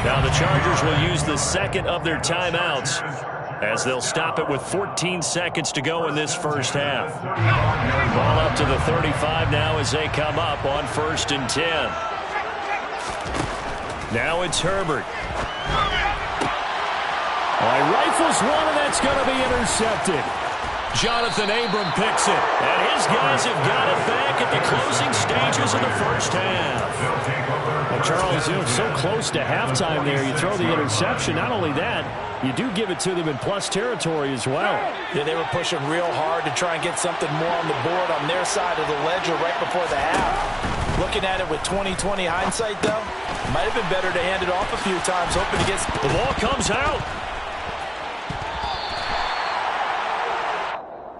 Now the Chargers will use the second of their timeouts as they'll stop it with 14 seconds to go in this first half. Ball up to the 35 now as they come up on 1st and 10. Now it's Herbert. Rifles one, and that's going to be intercepted. Jonathan Abram picks it, and his guys have got it back at the closing stages of the first half. Well, Charles, so close to halftime there, you throw the interception. Not only that, you do give it to them in plus territory as well. Yeah, they were pushing real hard to try and get something more on the board on their side of the ledger right before the half. Looking at it with 20/20 hindsight, though, might have been better to hand it off a few times, hoping to get... The ball comes out.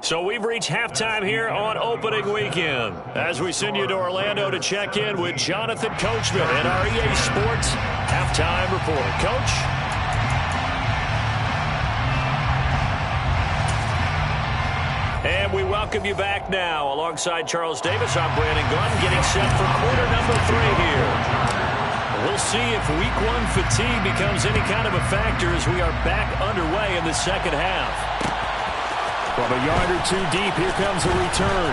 So we've reached halftime here on opening weekend as we send you to Orlando to check in with Jonathan Coachman and our EA Sports halftime report. Coach? And we welcome you back now. Alongside Charles Davis, I'm Brandon Gunn, getting set for quarter number 3 here. We'll see if week 1 fatigue becomes any kind of a factor as we are back underway in the second half. From a yard or 2 deep, here comes a return.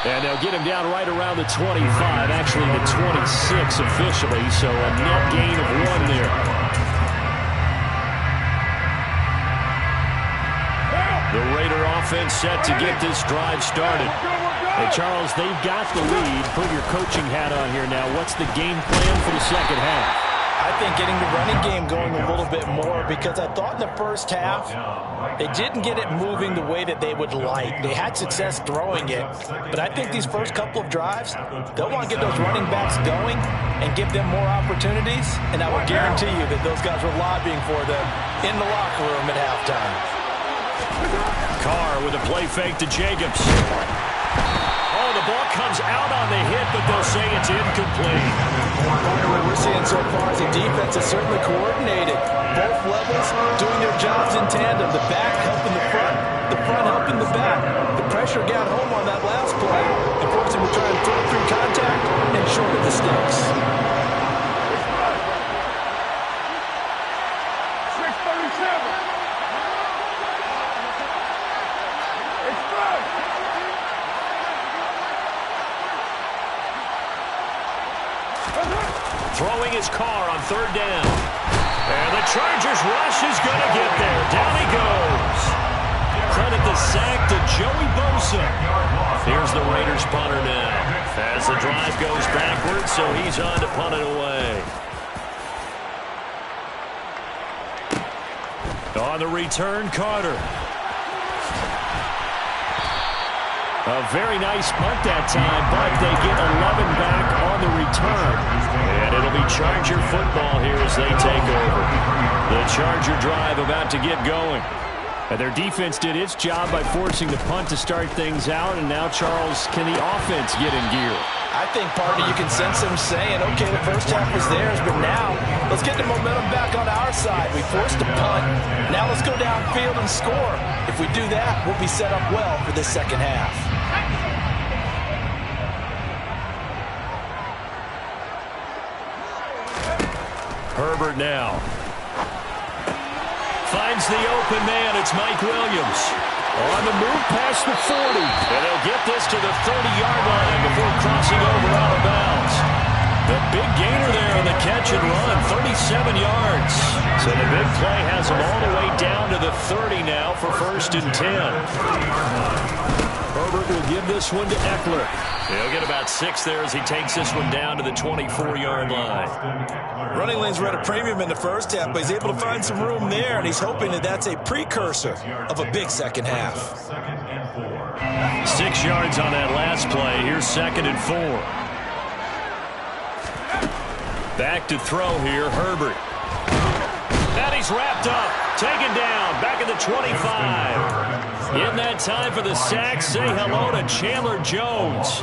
And they'll get him down right around the 25, actually the 26 officially, so a net gain of 1 there. The Raider offense set to get this drive started. Hey, Charles, they've got the lead. Put your coaching hat on here now. What's the game plan for the second half? I think getting the running game going a little bit more because I thought in the first half they didn't get it moving the way that they would like. They had success throwing it, but I think these first couple of drives, they'll want to get those running backs going and give them more opportunities, and I will guarantee you that those guys were lobbying for them in the locker room at halftime. Carr with a play fake to Jacobs. Oh, the ball comes out on the hit, but they'll say it's incomplete. What we're seeing so far is the defense is certainly coordinated. Both levels doing their jobs in tandem. The back helping the front helping the back. The pressure got home on that last play. The forced him to try and throw through contact and short of the sticks. 6:37. Throwing his Carr on 3rd down. And the Chargers rush is going to get there. Down he goes. Credit the sack to Joey Bosa. Here's the Raiders punter now. As the drive goes backwards, so he's on to punt it away. On the return, Carter. A very nice punt that time, but they get 11 back on the return. And it'll be Charger football here as they take over. The Charger drive about to get going. And their defense did its job by forcing the punt to start things out, and now, Charles, can the offense get in gear? I think, partner, you can sense them saying, okay, the first half was theirs, but now let's get the momentum back on our side. We forced a punt. Now let's go downfield and score. If we do that, we'll be set up well for this second half. Herbert now. Finds the open man. It's Mike Williams. On the move past the 40. And they'll get this to the 30-yard line before crossing over out of bounds. The big gainer there on the catch and run, 37 yards. So the big play has him all the way down to the 30 now for 1st and 10. Herbert will give this one to Eckler. He'll get about 6 there as he takes this one down to the 24-yard line. Running lanes were at a premium in the first half, but he's able to find some room there, and he's hoping that that's a precursor of a big second half. 6 yards on that last play. Here's 2nd and 4. Back to throw here, Herbert. And he's wrapped up, taken down, back at the 25. In that time for the sack, say hello to Chandler Jones.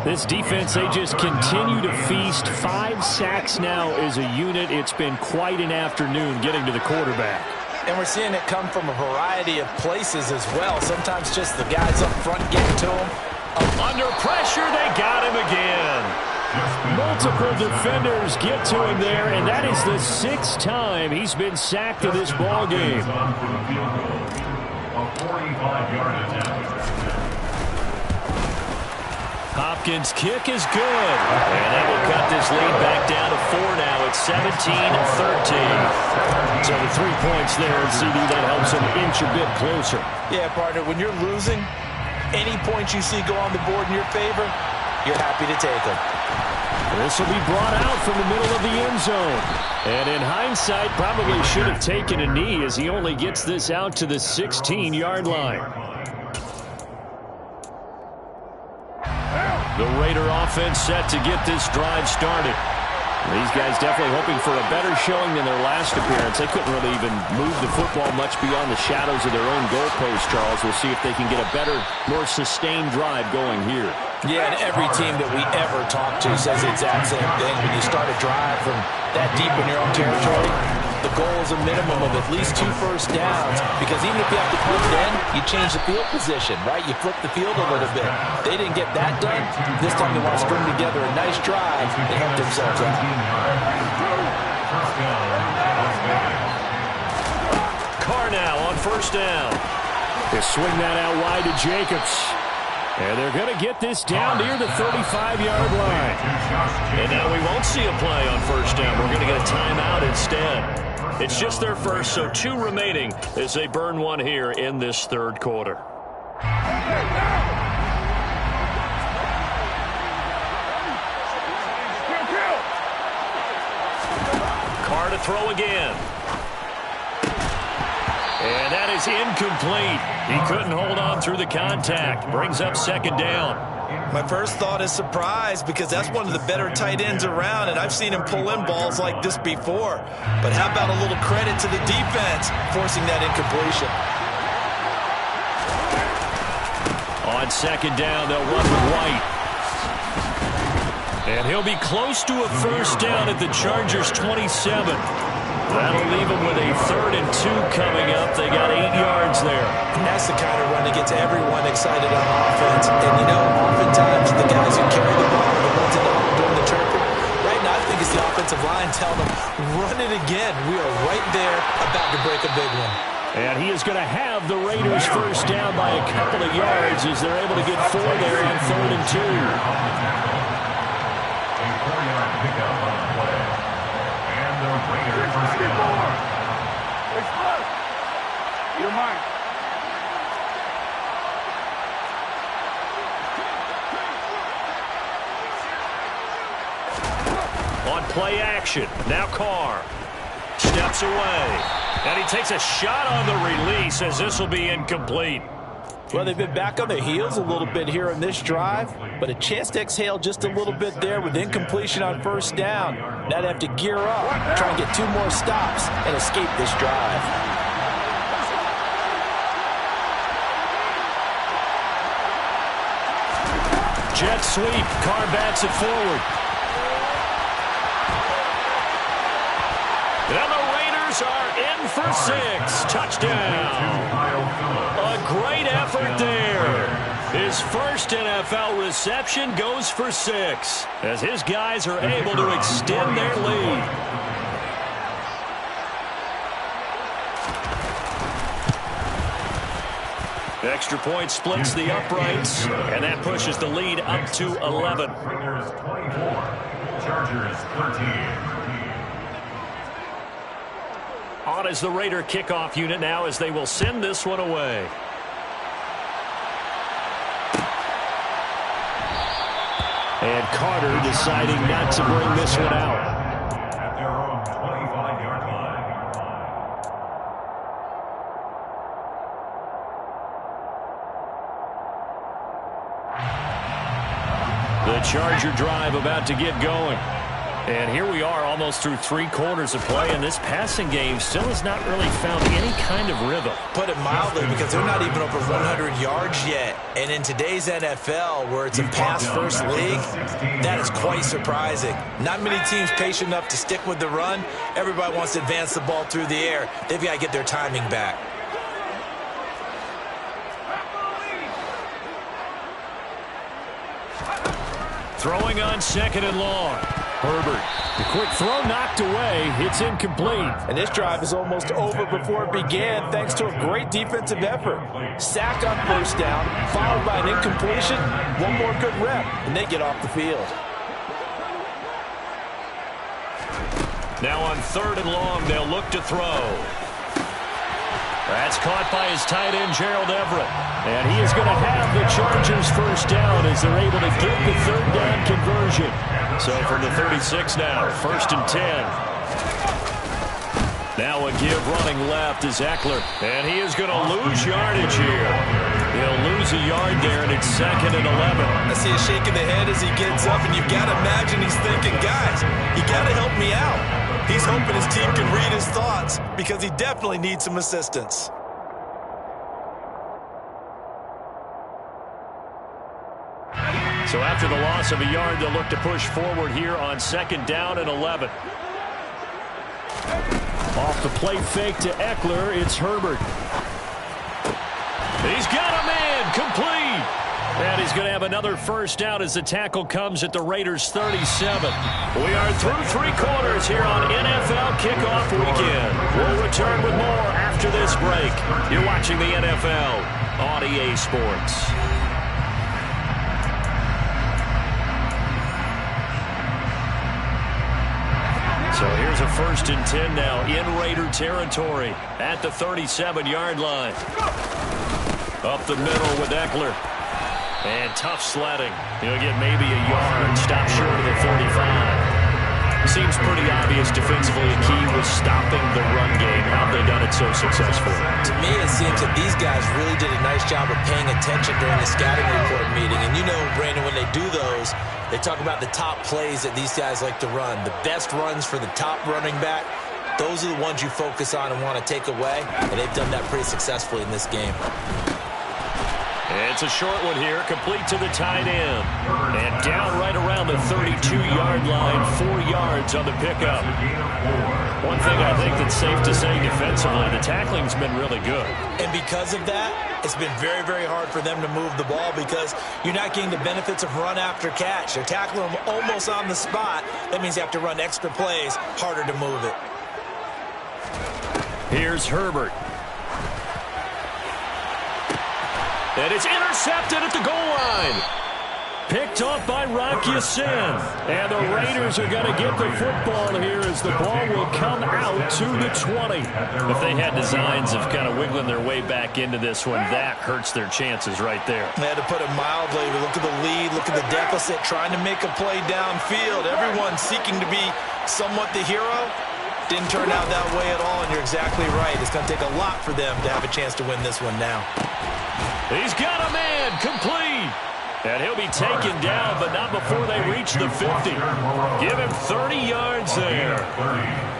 This defense, they just continue to feast. 5 sacks now as a unit. It's been quite an afternoon getting to the quarterback. And we're seeing it come from a variety of places as well. Sometimes just the guys up front getting to him. Under pressure, they got him again. Multiple defenders get to him there, and that is the 6th time he's been sacked in this ball game. Hopkins' kick is good. And they will cut this lead back down to 4 now. It's 17-13. So the 3 points there, and CD, that helps them inch a bit closer. Yeah, partner, when you're losing, any points you see go on the board in your favor, you're happy to take them. This will be brought out from the middle of the end zone. And in hindsight, probably should have taken a knee as he only gets this out to the 16-yard line. The Raider offense set to get this drive started. These guys definitely hoping for a better showing than their last appearance. They couldn't really even move the football much beyond the shadows of their own goalpost, Charles. We'll see if they can get a better, more sustained drive going here. Yeah, and every team that we ever talk to says the exact same thing. When you start a drive from that deep in your own territory, the goal is a minimum of at least 2 first downs, because even if you have to punt it in, you change the field position, right? You flip the field a little bit. They didn't get that done. This time they want to string together a nice drive and help themselves out. Carr now on 1st down. They swing that out wide to Jacobs. And they're going to get this down near the 35-yard line. And now we won't see a play on 1st down. We're going to get a timeout instead. It's just their first, so 2 remaining as they burn one here in this 3rd quarter. Carr to throw again. And that is incomplete. He couldn't hold on through the contact. Brings up 2nd down. My first thought is surprise, because that's one of the better tight ends around, and I've seen him pull in balls like this before. But how about a little credit to the defense forcing that incompletion? On 2nd down, they'll run with White. And he'll be close to a 1st down at the Chargers' 27. That'll leave them with a 3rd and 2 coming up. They got 8 yards there. And that's the kind of run that gets everyone excited on offense. And, you know, oftentimes the guys who carry the ball are the ones in the hole doing the chirping. Right now, I think it's the offensive line telling them, run it again. We are right there about to break a big one. And he is going to have the Raiders 1st down by a couple of yards as they're able to get 4 there on 3rd and 2. A 4-yard pickup on the play. And the Raiders are still more. Your mind. On play action, now Carr steps away. And he takes a shot on the release as this will be incomplete. Well, they've been back on their heels a little bit here in this drive, but a chance to exhale just a little bit there with incompletion on 1st down. Now they have to gear up, try and get 2 more stops and escape this drive. jet sweep. Carr bats it forward. And the Raiders are in for 6. Touchdown. A great effort there. His first NFL reception goes for 6 as his guys are able to extend their lead. Extra point splits the uprights, and that pushes the lead up to 11. Raiders 24, Chargers 13. On is the Raider kickoff unit now as they will send this one away. And Carter deciding not to bring this one out. At their own 25-yard line. The Charger drive about to get going. And here we are almost through 3 quarters of play, and this passing game still has not really found any kind of rhythm. Put it mildly, because they're not even over 100 yards yet. And in today's NFL, where it's a pass-first league, that is quite surprising. Not many teams patient enough to stick with the run. Everybody wants to advance the ball through the air. They've got to get their timing back. Throwing on 2nd and long. Herbert, the quick throw knocked away. It's incomplete. And this drive is almost over before it began thanks to a great defensive effort. Sack on first down, followed by an incompletion. One more good rep, and they get off the field. Now on 3rd and long, they'll look to throw. That's caught by his tight end, Gerald Everett. And he is going to have the Chargers first down as they're able to get the 3rd down conversion. So from the 36 now, 1st and 10. Now a give running left is Eckler. And he is going to lose yardage here. He'll lose a yard there, and it's 2nd and 11. I see him shaking the head as he gets up, and you've got to imagine he's thinking, guys, you got to help me out. He's hoping his team can read his thoughts because he definitely needs some assistance. So after the loss of a yard, they'll look to push forward here on 2nd down and 11. Off the play fake to Eckler, it's Herbert. He's got a man, complete. And he's going to have another first down as the tackle comes at the Raiders' 37. We are through 3 quarters here on NFL Kickoff Weekend. We'll return with more after this break. You're watching the NFL on EA Sports. So here's a 1st and 10 now in Raider territory at the 37-yard line. Up the middle with Eckler. And tough sledding. He'll get maybe a yard. Stop short of the 35. Seems pretty obvious defensively a key was stopping the run game. How have they done it so successfully? To me, it seems that these guys really did a nice job of paying attention during the scouting report meeting. And you know, Brandon, when they do those, they talk about the top plays that these guys like to run. The best runs for the top running back. Those are the ones you focus on and want to take away. And they've done that pretty successfully in this game. It's a short one here, complete to the tight end. And down right around the 32-yard line, 4 yards on the pickup. One thing I think that's safe to say defensively, the tackling's been really good. And because of that, it's been very, very hard for them to move the ball because you're not getting the benefits of run after catch. They're tackling them almost on the spot. That means you have to run extra plays, harder to move it. Here's Herbert. And it's intercepted at the goal line. Picked off by Rocky Sin. And the Raiders are going to get the football here as the ball will come out to the 20. If they had designs of kind of wiggling their way back into this one, that hurts their chances right there. They had to put it mildly. Look at the lead, look at the deficit, trying to make a play downfield. Everyone seeking to be somewhat the hero. Didn't turn out that way at all, and you're exactly right. It's going to take a lot for them to have a chance to win this one now. He's got a man, complete. And he'll be taken down, but not before they reach the 50. Give him 30 yards there.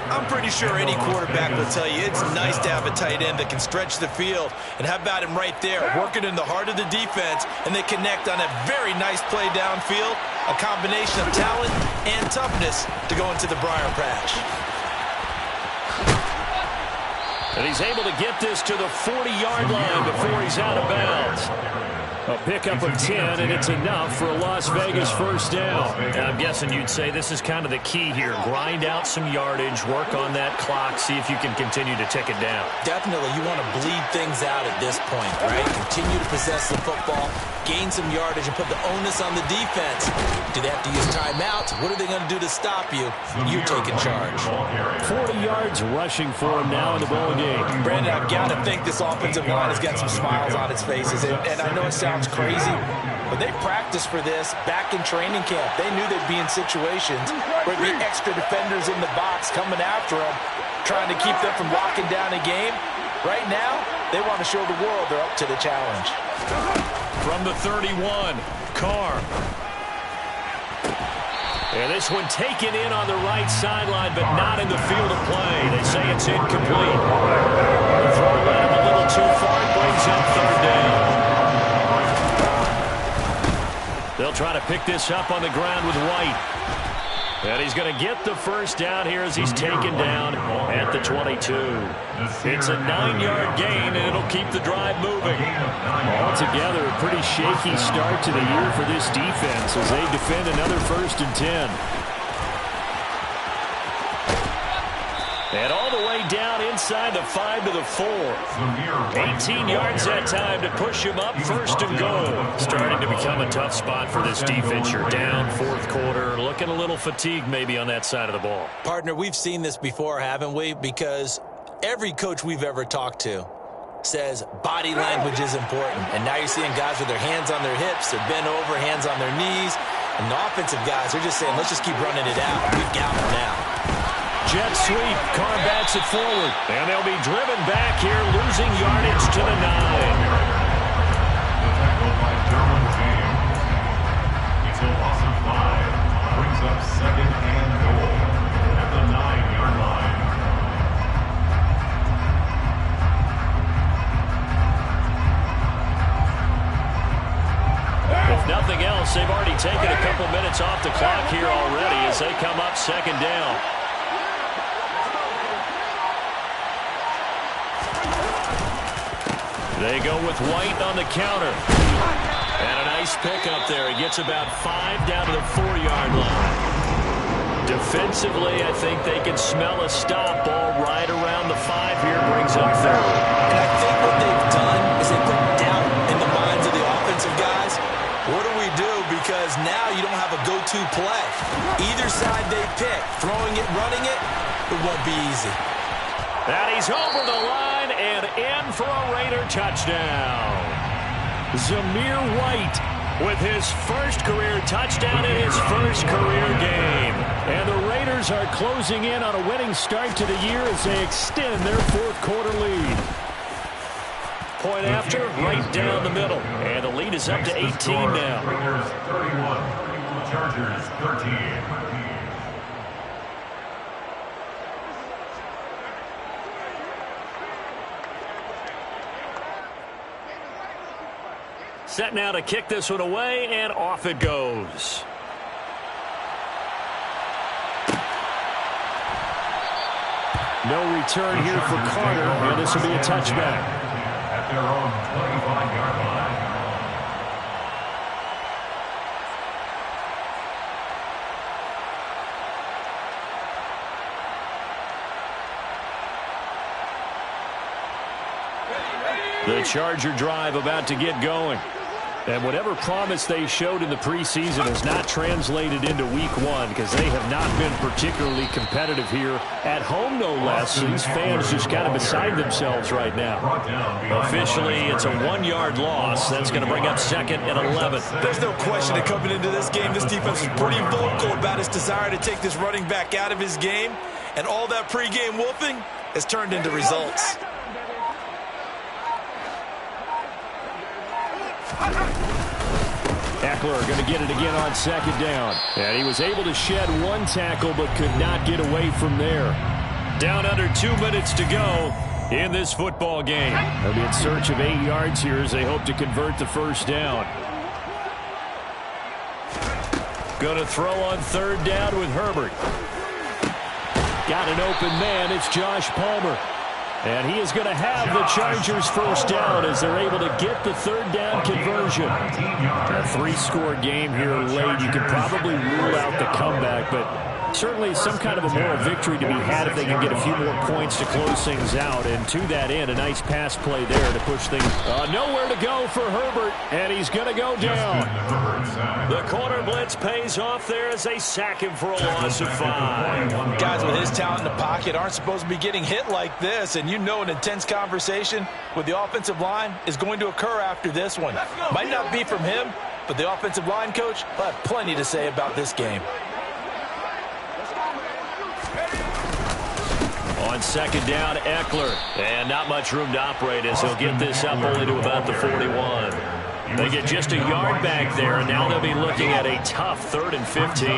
I'm pretty sure any quarterback will tell you it's nice to have a tight end that can stretch the field. And how about him right there, working in the heart of the defense, and they connect on a very nice play downfield, a combination of talent and toughness to go into the briar patch. And he's able to get this to the 40-yard line before he's out of bounds. A pickup of 10, and it's enough for a Las Vegas first down. And I'm guessing you'd say this is kind of the key here. Grind out some yardage, work on that clock, see if you can continue to tick it down. Definitely, you want to bleed things out at this point, right? Continue to possess the football, gain some yardage, and put the onus on the defense. Do they have to use timeouts? What are they going to do to stop you? You're taking charge. 40 yards rushing for him now in the ball game. Brandon, I've got to think this offensive line has got some smiles on its faces. And I know it sounds crazy, but they practiced for this back in training camp. They knew they'd be in situations where there'd be extra defenders in the box coming after them, trying to keep them from locking down a game. Right now, they want to show the world they're up to the challenge. From the 31, Carr. And this one taken in on the right sideline, but not in the field of play. They say it's incomplete. The throw led him a little too far. It brings up third down. They'll try to pick this up on the ground with White. And he's going to get the first down here as he's taken down at the 22. It's a 9-yard gain, and it'll keep the drive moving. Altogether, a pretty shaky start to the year for this defense as they defend another 1st and 10. And all the way down inside the 5 to the 4. 18 yards that time to push him up 1st and goal. Starting to become a tough spot for this defense. You're down 4th quarter. Looking a little fatigued maybe on that side of the ball. Partner, we've seen this before, haven't we? Because every coach we've ever talked to says body language is important. And now you're seeing guys with their hands on their hips, they're bent over, hands on their knees. And the offensive guys, they're just saying, let's just keep running it out. We've got them now. Jet sweep. Carr bats it forward. And they'll be driven back here, losing yardage to the 9. The tackle by Derwin James. It's a loss of 5. Brings up 2nd and goal at the 9-yard line. If nothing else, they've already taken a couple minutes off the clock here already as they come up 2nd down. They go with White on the counter. And a nice pickup there. He gets about 5 down to the 4-yard line. Defensively, I think they can smell a stop. Ball right around the 5 here. Brings up 3rd. And I think what they've done is they put doubt in the minds of the offensive guys. What do we do? Because now you don't have a go-to play. Either side they pick, throwing it, running it, it won't be easy. And he's over the line and in for a Raider touchdown. Zamir White with his first career touchdown in his first career game. And the Raiders are closing in on a winning start to the year as they extend their 4th quarter lead. Point after, right down the middle. And the lead is up to 18 now. Raiders 31, Chargers 13. Set now to kick this one away, and off it goes. No return here for Carter, and this will be a touchback. At their own 25-yard line. The Charger drive about to get going. And whatever promise they showed in the preseason has not translated into week 1 because they have not been particularly competitive here at home, no less. These fans just kind of beside themselves right now. Officially, it's a 1-yard loss. That's going to bring up 2nd and 11. There's no question that coming into this game, this defense was pretty vocal about its desire to take this running back out of his game. And all that pregame wolfing has turned into results. Eckler going to get it again on second down. And he was able to shed one tackle but could not get away from there. Down under 2 minutes to go in this football game. They'll be in search of 8 yards here as they hope to convert the first down. Going to throw on third down with Herbert. Got an open man. It's Josh Palmer. And he is going to have the Chargers first down as they're able to get the third down conversion. A 3-score game here late. You can probably rule out the comeback, but certainly some kind of a moral victory to be had if they can get a few more points to close things out. And to that end, a nice pass play there to push things. Nowhere to go for Herbert, and he's going to go down. The corner blitz pays off there as they sack him for a loss of 5. Guys with his talent in the pocket aren't supposed to be getting hit like this, and you know an intense conversation with the offensive line is going to occur after this one. Might not be from him, but the offensive line coach will have plenty to say about this game. On second down, Eckler. And not much room to operate as he'll get this up only to about the 41. They get just a yard back there, and now they'll be looking at a tough 3rd and 15.